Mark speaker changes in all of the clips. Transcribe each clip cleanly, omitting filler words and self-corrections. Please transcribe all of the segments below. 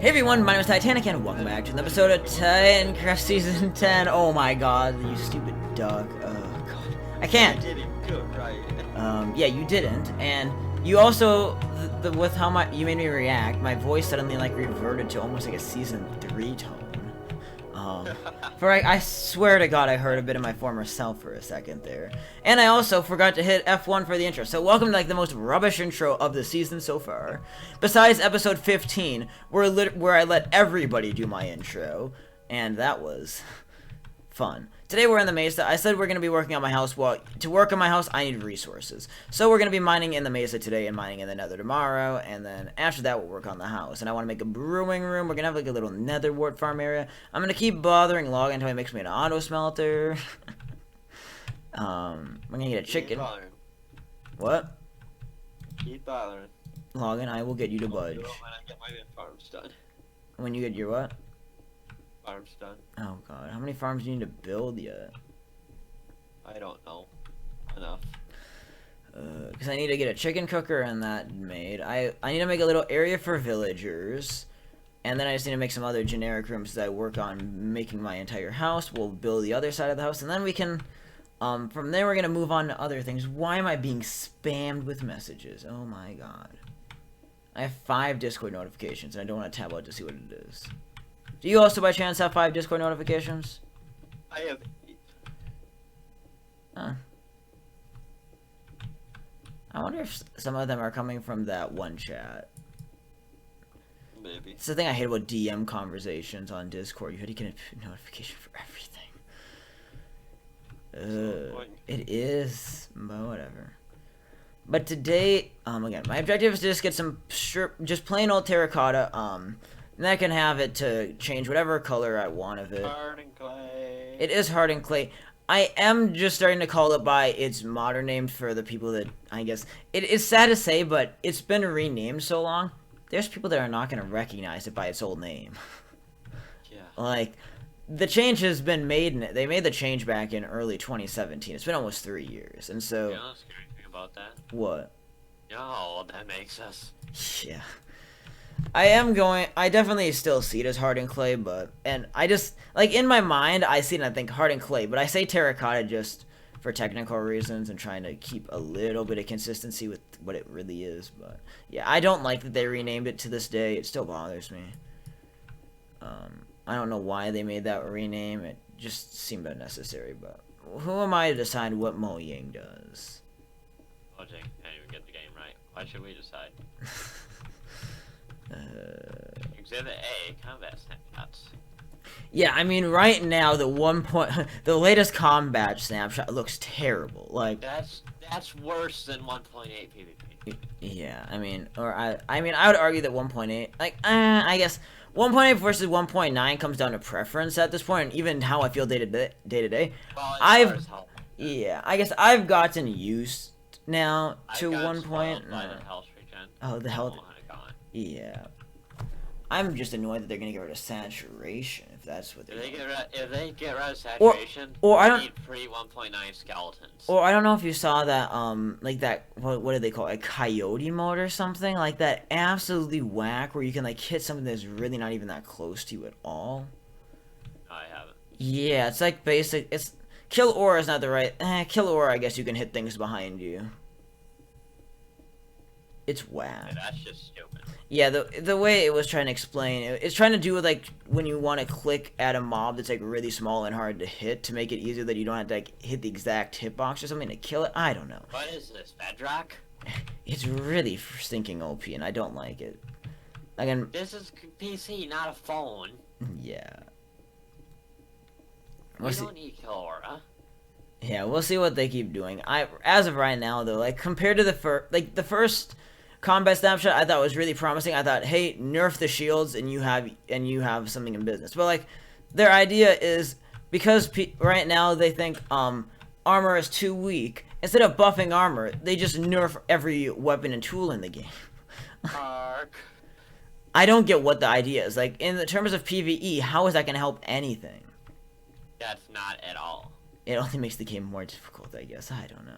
Speaker 1: Hey everyone, my name is Titanic and welcome back to an episode of Titancraft Season 10. Oh my god, you stupid dog. Oh god. I can't.
Speaker 2: You didn't do it right.
Speaker 1: Yeah, you didn't. And you also, with how you made me react, my voice suddenly like reverted to almost like a Season 3 tone. I swear to god I heard a bit of my former self for a second there. And I also forgot to hit F1 for the intro. So welcome to like the most rubbish intro of the season so far. Besides episode 15, where I let everybody do my intro. And that was fun. Today we're in the Mesa. I said we're going to be working on my house. Well, to work on my house, I need resources. So we're going to be mining in the Mesa today and mining in the Nether tomorrow. And then after that, we'll work on the house. And I want to make a brewing room. We're going to have like a little nether wart farm area. I'm going to keep bothering logging until he makes me an auto smelter. We're going to get a chicken. What?
Speaker 2: Keep bothering.
Speaker 1: Logging, I will get you to budge.
Speaker 2: When I get my farms done.
Speaker 1: When you get your what?
Speaker 2: Farms done.
Speaker 1: Oh god, how many farms do you need to build yet?
Speaker 2: I don't know. Enough.
Speaker 1: Because I need to get a chicken cooker and that made. I need to make a little area for villagers. And then I just need to make some other generic rooms as I work on making my entire house. We'll build the other side of the house and then we can... from there we're going to move on to other things. Why am I being spammed with messages? Oh my god. I have 5 Discord notifications and I don't want to tab out to see what it is. Do you also by chance have 5 Discord notifications?
Speaker 2: I have 8.
Speaker 1: Huh. I wonder if some of them are coming from that one chat.
Speaker 2: Maybe.
Speaker 1: It's the thing I hate about DM conversations on Discord. You had to get a notification for everything. It is, but whatever. But today, again, my objective is to just get some just plain old terracotta, and I can have it to change whatever color I want of it.
Speaker 2: Hardened clay.
Speaker 1: It is hardened clay. I am just starting to call it by its modern name for the people that, I guess, it is sad to say, but it's been renamed so long, there's people that are not going to recognize it by its old name.
Speaker 2: Yeah.
Speaker 1: Like, the change has been made, they made the change back in early 2017. It's been almost 3 years, and so...
Speaker 3: You know the scary thing about that?
Speaker 1: What?
Speaker 3: You know how old that makes us?
Speaker 1: Yeah. I definitely still see it as hardened clay, and I just, like, in my mind, I see it and I think hardened clay, but I say terracotta just for technical reasons and trying to keep a little bit of consistency with what it really is, but, yeah, I don't like that they renamed it to this day. It still bothers me. I don't know why they made that rename. It just seemed unnecessary, but who am I to decide what Mo Ying does?
Speaker 3: Oh, Jake, can't even get the game right. Why should we decide? Exhibit A, combat snapshots.
Speaker 1: Yeah, I mean, right now the the latest combat snapshot looks terrible. Like
Speaker 3: that's worse than 1.8 PvP.
Speaker 1: Yeah, I mean, I would argue that 1.8, like, I guess 1.8 versus 1.9 comes down to preference at this point, and even how I feel day to day.
Speaker 3: Well,
Speaker 1: Yeah, I guess I've gotten used now to 1. Oh, the health. Yeah. I'm just annoyed that they're gonna get rid of saturation, if that's what they're doing.
Speaker 3: If they get rid of saturation,
Speaker 1: or I don't
Speaker 3: need free 1.9 skeletons.
Speaker 1: Or I don't know if you saw that, like that, what do they call it, a coyote mode or something? Like that absolutely whack where you can like hit something that's really not even that close to you at all.
Speaker 3: No, I haven't.
Speaker 1: Yeah, it's like basic, it's, kill aura is not the right, kill aura I guess you can hit things behind you. It's whack.
Speaker 3: Yeah, that's just stupid.
Speaker 1: Yeah, the way it was trying to explain, it's trying to do with like when you want to click at a mob that's like really small and hard to hit to make it easier that you don't have to like hit the exact hitbox or something to kill it. I don't know.
Speaker 3: What is this, Bedrock?
Speaker 1: It's really stinking OP and I don't like it. Again,
Speaker 3: this is PC, not a phone.
Speaker 1: Yeah.
Speaker 3: We don't need kill aura.
Speaker 1: Yeah, we'll see what they keep doing. As of right now though, like compared to the first combat snapshot I thought was really promising. I thought, hey, nerf the shields and you have something in business. But like their idea is because right now they think armor is too weak. Instead of buffing armor, they just nerf every weapon and tool in the game. I don't get what the idea is. Like in the terms of PvE, how is that going to help anything?
Speaker 3: That's not at all.
Speaker 1: It only makes the game more difficult, I guess. I don't know.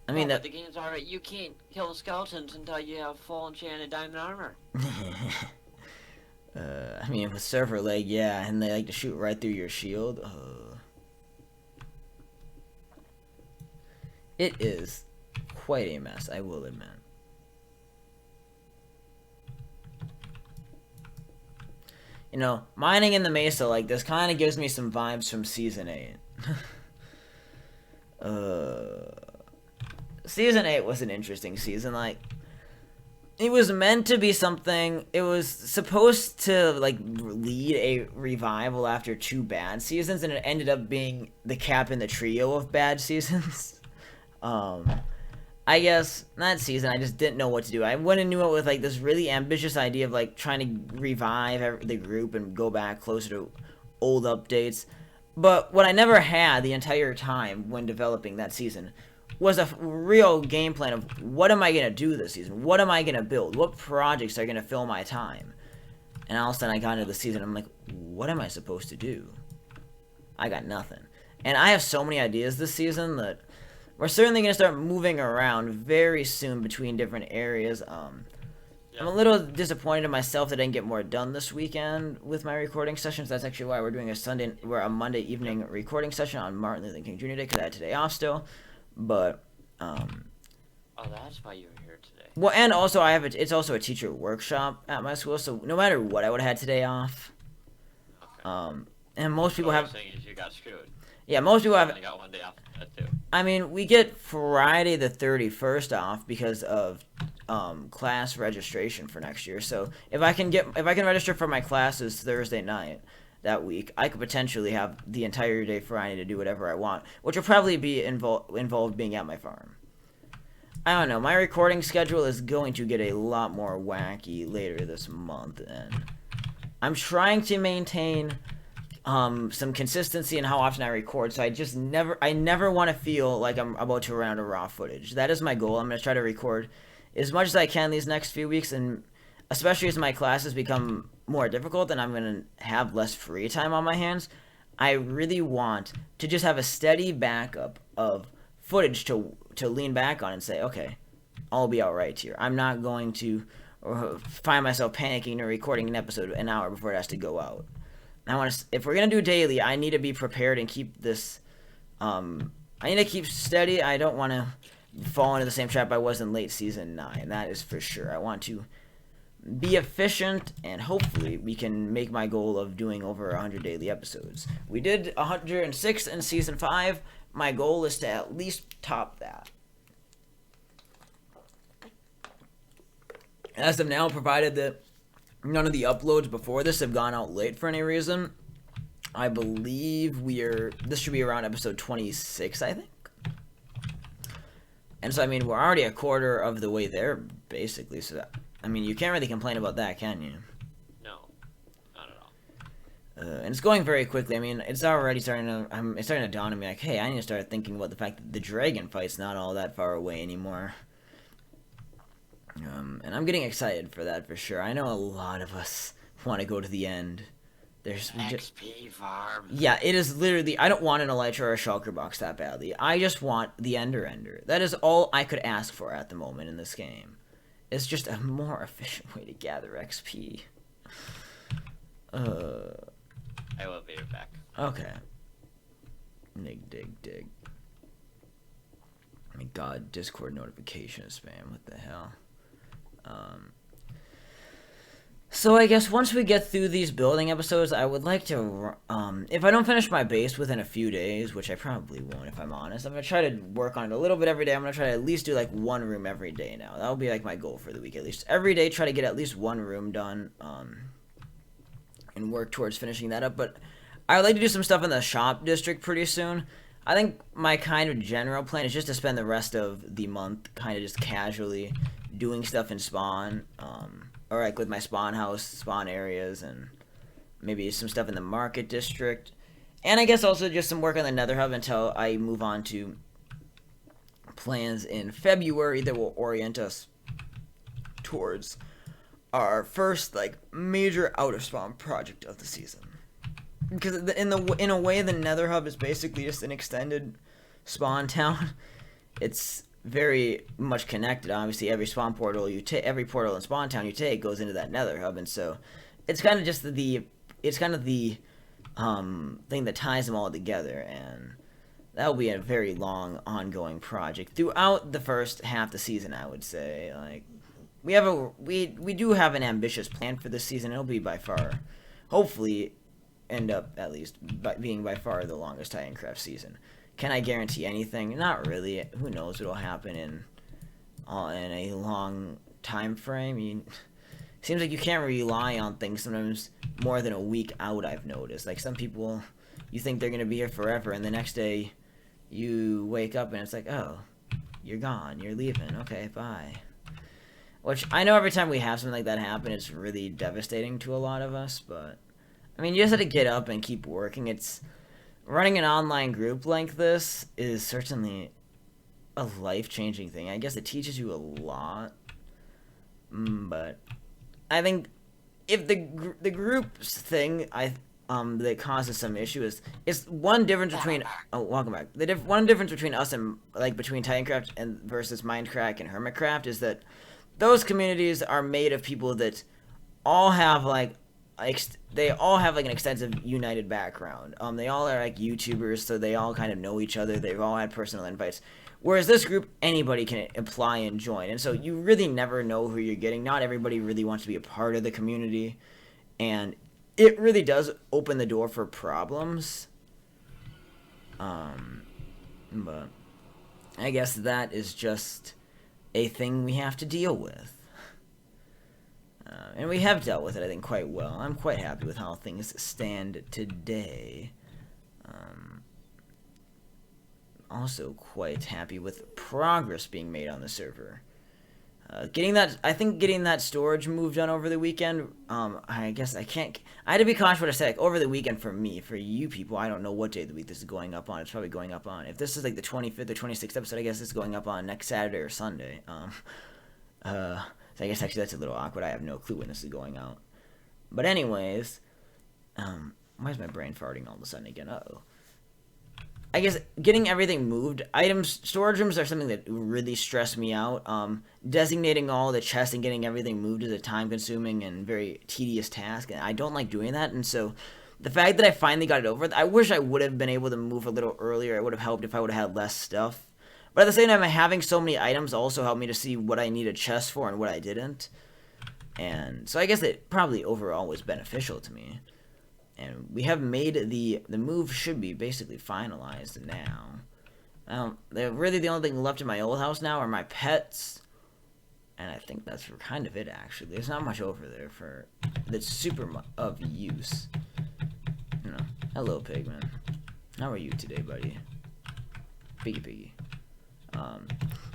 Speaker 1: I mean,
Speaker 3: but the game's alright. You can't kill skeletons until you have full enchanted diamond armor.
Speaker 1: I mean, with server lag, yeah, and they like to shoot right through your shield. It is quite a mess, I will admit. You know, mining in the Mesa like this kind of gives me some vibes from Season 8. Season 8 was an interesting season. Like, it was meant to be something. It was supposed to, like, lead a revival after 2 bad seasons, and it ended up being the cap in the trio of bad seasons. I guess that season I just didn't know what to do. I went into it with like this really ambitious idea of like trying to revive the group and go back closer to old updates. But what I never had the entire time when developing that season was a real game plan of what am I going to do this season? What am I going to build? What projects are going to fill my time? And all of a sudden I got into the season, I'm like, what am I supposed to do? I got nothing. And I have so many ideas this season that we're certainly going to start moving around very soon between different areas. I'm a little disappointed in myself that I didn't get more done this weekend with my recording sessions. That's actually why we're doing a Monday evening recording session on Martin Luther King Jr. Day, because I had today off still. But,
Speaker 3: Oh, that's why you were here today.
Speaker 1: well, and also it's also a teacher workshop at my school, so no matter what, I would have had today off.
Speaker 3: Okay.
Speaker 1: And most people have...
Speaker 3: saying is you got screwed.
Speaker 1: Yeah, most people have...
Speaker 3: I got one day off that too.
Speaker 1: I mean, we get Friday the 31st off because of class registration for next year. So if I can register for my classes Thursday night that week, I could potentially have the entire day Friday to do whatever I want, which will probably be involved being at my farm. I don't know. My recording schedule is going to get a lot more wacky later this month, and I'm trying to maintain some consistency in how often I record, so I never want to feel like I'm about to run out of raw footage. That is my goal. I'm going to try to record as much as I can these next few weeks, and especially as my classes become more difficult and I'm going to have less free time on my hands, I really want to just have a steady backup of footage to lean back on and say, okay, I'll be alright here. I'm not going to find myself panicking and recording an episode an hour before it has to go out. If we're gonna do daily, I need to be prepared and keep this. I need to keep steady. I don't want to fall into the same trap I was in late season 9. That is for sure. I want to be efficient, and hopefully we can make my goal of doing over 100 daily episodes. We did 106 in season 5. My goal is to at least top that. As of now, provided that none of the uploads before this have gone out late for any reason, I believe this should be around episode 26, I think. And so, I mean, we're already a quarter of the way there, basically, so that, I mean, you can't really complain about that, can you?
Speaker 3: No, not at all.
Speaker 1: And it's going very quickly. I mean, it's already starting to dawn on me, like, hey, I need to start thinking about the fact that the dragon fight's not all that far away anymore. And I'm getting excited for that for sure. I know a lot of us want to go to the end.
Speaker 3: XP farm.
Speaker 1: Yeah, it is literally, I don't want an Elytra or a Shulker box that badly. I just want the Ender. That is all I could ask for at the moment in this game. It's just a more efficient way to gather XP.
Speaker 3: I will be right back.
Speaker 1: Okay. Dig. Oh my god, Discord notification spam, what the hell? So I guess once we get through these building episodes, I would like to, if I don't finish my base within a few days, which I probably won't if I'm honest, I'm going to try to work on it a little bit every day. I'm going to try to at least do like one room every day now. That will be like my goal for the week at least. Every day try to get at least one room done, and work towards finishing that up. But I would like to do some stuff in the shop district pretty soon. I think my kind of general plan is just to spend the rest of the month kind of just casually doing stuff in spawn, or like with my spawn house, spawn areas, and maybe some stuff in the market district. And I guess also just some work on the Nether Hub until I move on to plans in February that will orient us towards our first like major out of spawn project of the season. Because in a way, the Nether Hub is basically just an extended spawn town. It's very much connected. Obviously, every spawn portal you take, every portal in Spawn Town you take goes into that Nether hub, and so it's kind of just the thing that ties them all together, and that will be a very long ongoing project throughout the first half of the season. I would say, like, we do have an ambitious plan for this season. It'll be by far, hopefully, end up at least being by far the longest Titancraft season. Can I guarantee anything? Not really. Who knows what'll happen in a long time frame? Seems like you can't rely on things sometimes more than a week out, I've noticed. Like, some people, you think they're going to be here forever, and the next day you wake up and it's like, oh, you're gone, you're leaving, okay, bye. Which, I know every time we have something like that happen, it's really devastating to a lot of us, but, I mean, you just have to get up and keep working. Running an online group like this is certainly a life-changing thing. I guess it teaches you a lot, but I think if the group's thing that causes some issue is one difference between welcome back. One difference between us and between Titancraft and versus Minecraft and Hermitcraft is that those communities are made of people that all have an extensive united background. They all are YouTubers, so they all kind of know each other. They've all had personal invites. Whereas this group, anybody can apply and join. And so you really never know who you're getting. Not everybody really wants to be a part of the community. And it really does open the door for problems. But I guess that is just a thing we have to deal with. And we have dealt with it, I think, quite well. I'm quite happy with how things stand today. Also quite happy with progress being made on the server. Getting that storage moved on over the weekend, I guess I had to be cautious what I said. Over the weekend for me, for you people, I don't know what day of the week this is going up on. It's probably going up on, if this is the 25th or 26th episode, I guess it's going up on next Saturday or Sunday. So I guess actually that's a little awkward. I have no clue when this is going out. But anyways, why is my brain farting all of a sudden again? Uh-oh. I guess getting everything moved, storage rooms are something that really stress me out. Designating all the chests and getting everything moved is a time-consuming and very tedious task, and I don't like doing that. And so, the fact that I finally got it over, I wish I would have been able to move a little earlier. It would have helped if I would have had less stuff. But at the same time, having so many items also helped me to see what I needed chests for and what I didn't. And so I guess it probably overall was beneficial to me. And we have made the move should be basically finalized now. Really the only thing left in my old house now are my pets. And I think that's kind of it, actually. There's not much over there that's super of use. Hello, Pigman. How are you today, buddy? Piggy.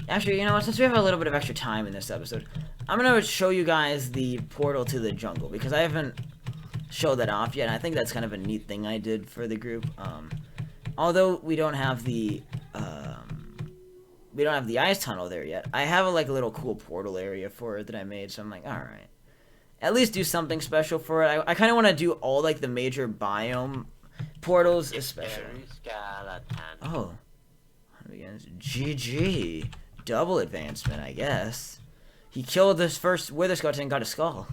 Speaker 1: Actually, you know what? Since we have a little bit of extra time in this episode, I'm going to show you guys the portal to the jungle, because I haven't show that off yet, and I think that's kind of a neat thing I did for the group. Although we don't have the ice tunnel there yet, I have a little cool portal area for it that I made, so I'm like, alright, at least do something special for it. I kind of want to do all the major biome portals, especially. Oh, GG, double advancement, I guess. He killed this first wither skeleton and got a skull.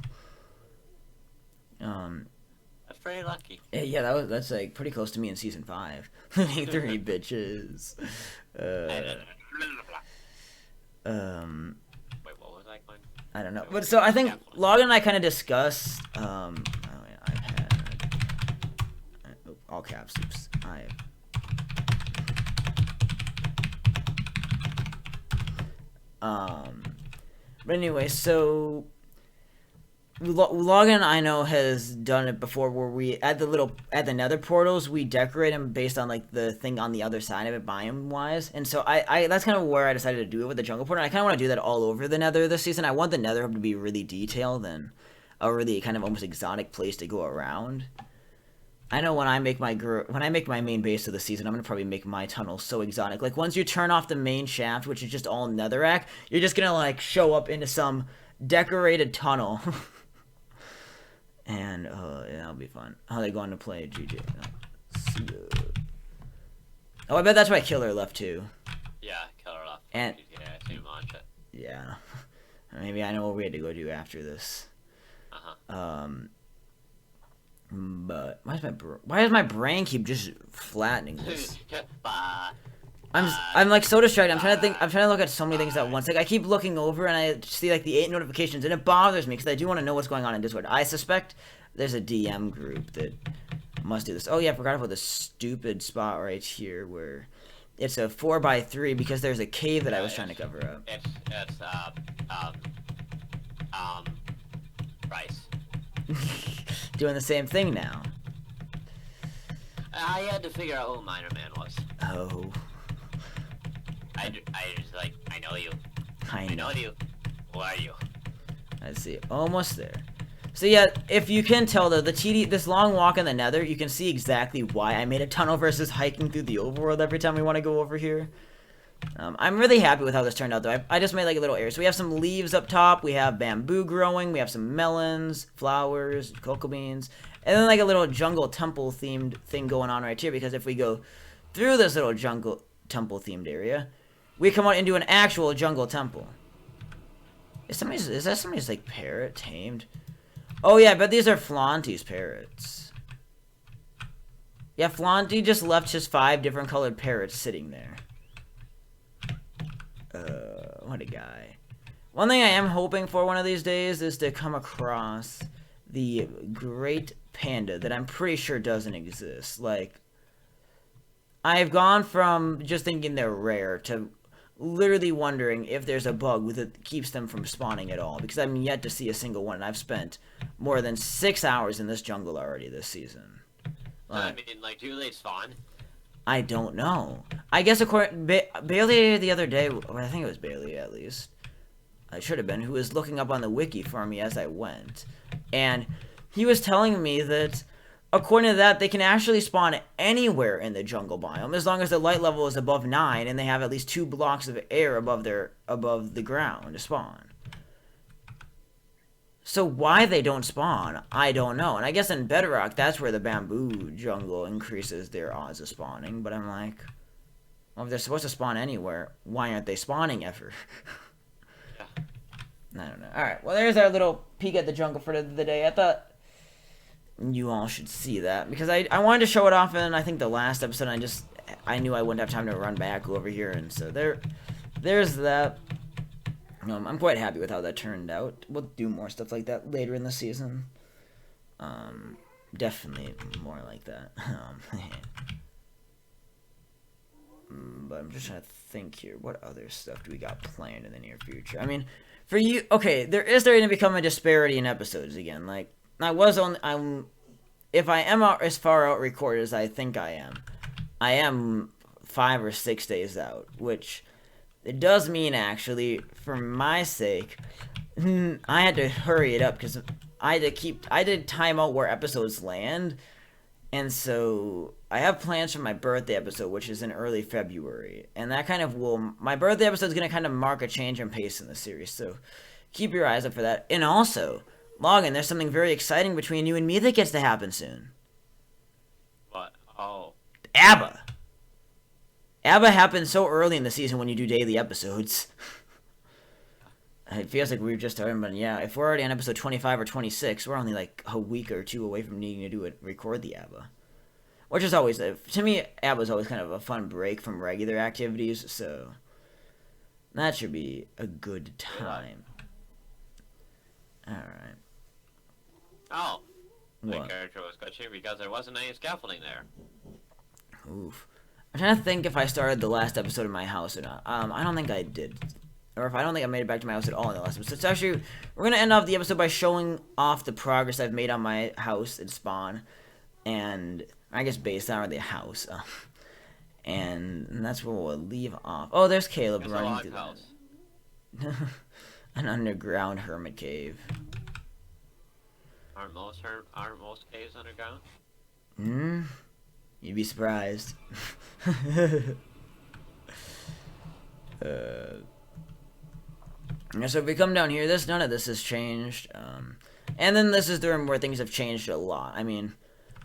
Speaker 3: That's very lucky.
Speaker 1: Yeah, that's pretty close to me in Season 5. 3 bitches.
Speaker 3: Wait, what was I going?
Speaker 1: I don't know. But so I think Logan and I kind of discussed, iPad. All caps, oops. But anyway, so Logan, I know, has done it before, where we at the nether portals, we decorate them based on the thing on the other side of it, biome wise. And so I that's kind of where I decided to do it with the jungle portal. I kind of want to do that all over the nether this season. I want the nether hub to be really detailed and a really kind of almost exotic place to go around. I know when I make my main base of the season, I'm gonna probably make my tunnel so exotic. Once you turn off the main shaft, which is just all netherrack, you're just gonna show up into some decorated tunnel. And, yeah, that'll be fun. How are they going to play GG? Oh, I bet that's why Killer left too.
Speaker 3: Yeah, Killer left.
Speaker 1: And
Speaker 3: Yeah, too much.
Speaker 1: yeah, maybe I know what we had to go do after this. But why does my brain keep just flattening this?
Speaker 3: Bye.
Speaker 1: I'm like so distracted. I'm trying to look at so many things at once. Like I keep looking over and I see like the 8 notifications and it bothers me because I do want to know what's going on in Discord. I suspect there's a DM group that must do this. Oh yeah, I forgot about this stupid spot right here where it's a 4x3 because there's a cave that I was trying to cover up.
Speaker 3: It's Rice.
Speaker 1: Doing the same thing now.
Speaker 3: I had to figure out who Miner Man was.
Speaker 1: Oh.
Speaker 3: I just like, I know you.
Speaker 1: I
Speaker 3: I know you. Who are you?
Speaker 1: Let's see. Almost there. So yeah, if you can tell though, this long walk in the nether, you can see exactly why I made a tunnel versus hiking through the overworld every time we want to go over here. I'm really happy with how this turned out though. I just made like a little area. So we have some leaves up top, we have bamboo growing, we have some melons, flowers, cocoa beans, and then like a little jungle temple themed thing going on right here because if we go through this little jungle temple themed area, we come out into an actual jungle temple. Is that somebody's like parrot tamed? Oh yeah, but these are Flaunty's parrots. Yeah, Flaunty just left his 5 different colored parrots sitting there. What a guy. One thing I am hoping for one of these days is to come across the great panda that I'm pretty sure doesn't exist. Like, I've gone from just thinking they're rare to literally wondering if there's a bug that keeps them from spawning at all. Because I'm yet to see a single one, and I've spent more than 6 hours in this jungle already this season.
Speaker 3: I mean, like, do they spawn?
Speaker 1: I don't know. I guess according Bailey the other day, or I think it was Bailey at least. I should have been, who was looking up on the wiki for me as I went. And he was telling me that according to that, they can actually spawn anywhere in the jungle biome as long as the light level is above 9 and they have at least 2 blocks of air above the ground to spawn. So why they don't spawn, I don't know. And I guess in Bedrock, that's where the bamboo jungle increases their odds of spawning. But I'm like, well, if they're supposed to spawn anywhere, why aren't they spawning ever?
Speaker 3: Yeah.
Speaker 1: I don't know. Alright, well, there's our little peek at the jungle for the day. I thought you all should see that. Because I wanted to show it off in, I think, the last episode. I knew I wouldn't have time to run back over here. And so there's that. I'm quite happy with how that turned out. We'll do more stuff like that later in the season. Definitely more like that. But I'm just trying to think here. What other stuff do we got planned in the near future? I mean, for you, okay, there is starting to become a disparity in episodes again. Like, if I am out as far out recorded as I think I am 5 or 6 days out, which it does mean, actually, for my sake, I had to hurry it up because I did time out where episodes land, and so I have plans for my birthday episode, which is in early February, and that kind of my birthday episode is going to kind of mark a change in pace in the series, so keep your eyes up for that. And also, Logan, there's something very exciting between you and me that gets to happen soon.
Speaker 3: What? Oh.
Speaker 1: ABBA! ABBA happens so early in the season when you do daily episodes. It feels like we were just starting, but yeah, if we're already on episode 25 or 26, we're only like a week or 2 away from needing to record the ABBA. Which is always, to me, ABBA is always kind of a fun break from regular activities, so that should be a good time. Alright.
Speaker 3: Oh. My
Speaker 1: What?
Speaker 3: character was glitching because there wasn't any scaffolding there.
Speaker 1: Oof. I'm trying to think if I started the last episode of my house or not. I don't think I did. Or if I don't think I made it back to my house at all in the last episode. So actually, we're going to end off the episode by showing off the progress I've made on my house and spawn. And I guess based on the house. And that's where we'll leave off. Oh, there's Caleb
Speaker 3: It's a
Speaker 1: running
Speaker 3: log
Speaker 1: through
Speaker 3: house.
Speaker 1: that. An underground hermit cave.
Speaker 3: Aren't most caves underground?
Speaker 1: Hmm? You'd be surprised. Yeah, so if we come down here, none of this has changed. And then this is the room where things have changed a lot. I mean,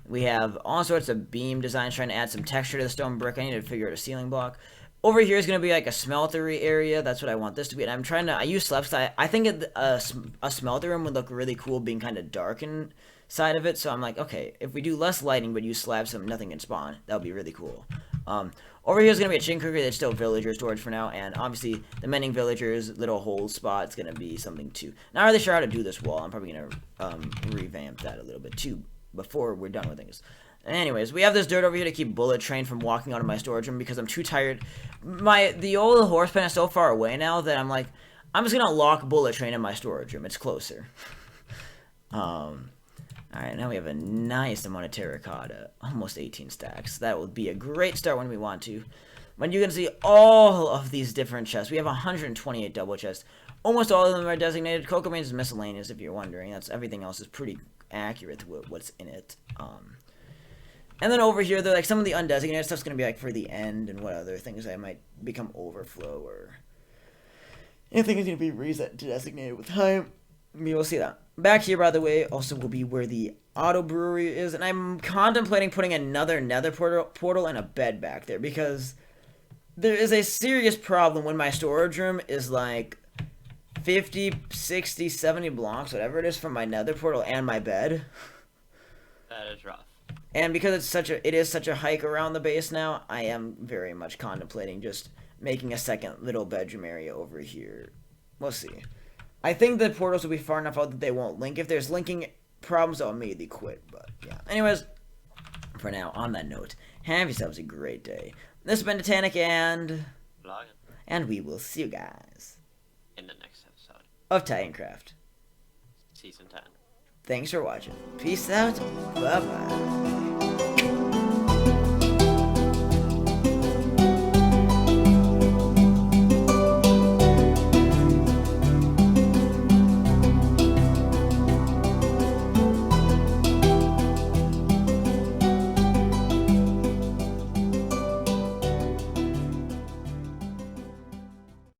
Speaker 1: we have all sorts of beam designs trying to add some texture to the stone brick. I need to figure out a ceiling block. Over here is going to be like a smeltery area. That's what I want this to be. And I'm trying to, I use slabs because I think a smelter room would look really cool being kind of dark inside of it. So I'm like, okay, if we do less lighting but use slabs so nothing can spawn, that would be really cool. Over here is going to be a chicken cooker that's still villager storage for now. And obviously the mending villagers little hole spot is going to be something too. Not really sure how to do this wall. I'm probably going to revamp that a little bit too before we're done with things. Anyways, we have this dirt over here to keep Bullet Train from walking out of my storage room because I'm too tired. The old horse pen is so far away now that I'm like, I'm just gonna lock Bullet Train in my storage room. It's closer. Alright, now we have a nice amount of terracotta. Almost 18 stacks. That will be a great start when we want to. When you can see all of these different chests. We have 128 double chests. Almost all of them are designated. Cocoa Beans is miscellaneous if you're wondering. That's everything else is pretty accurate to what's in it. And then over here, they're like some of the undesignated stuff's gonna be like for the end, and what other things I might become overflow or anything is gonna be reset to designated with time. We will see that. Back here, by the way, also will be where the auto brewery is, and I'm contemplating putting another nether portal and a bed back there because there is a serious problem when my storage room is like 50, 60, 70 blocks, whatever it is, from my nether portal and my bed.
Speaker 2: That is rough.
Speaker 1: And because it is such a hike around the base now, I am very much contemplating just making a second little bedroom area over here. We'll see. I think the portals will be far enough out that they won't link. If there's linking problems, I'll immediately quit. But yeah. Anyways, for now, on that note, have yourselves a great day. This has been Titanic and we will see you guys
Speaker 2: in the next episode
Speaker 1: of Titancraft
Speaker 2: Season 10.
Speaker 1: Thanks for watching. Peace out. Bye-bye.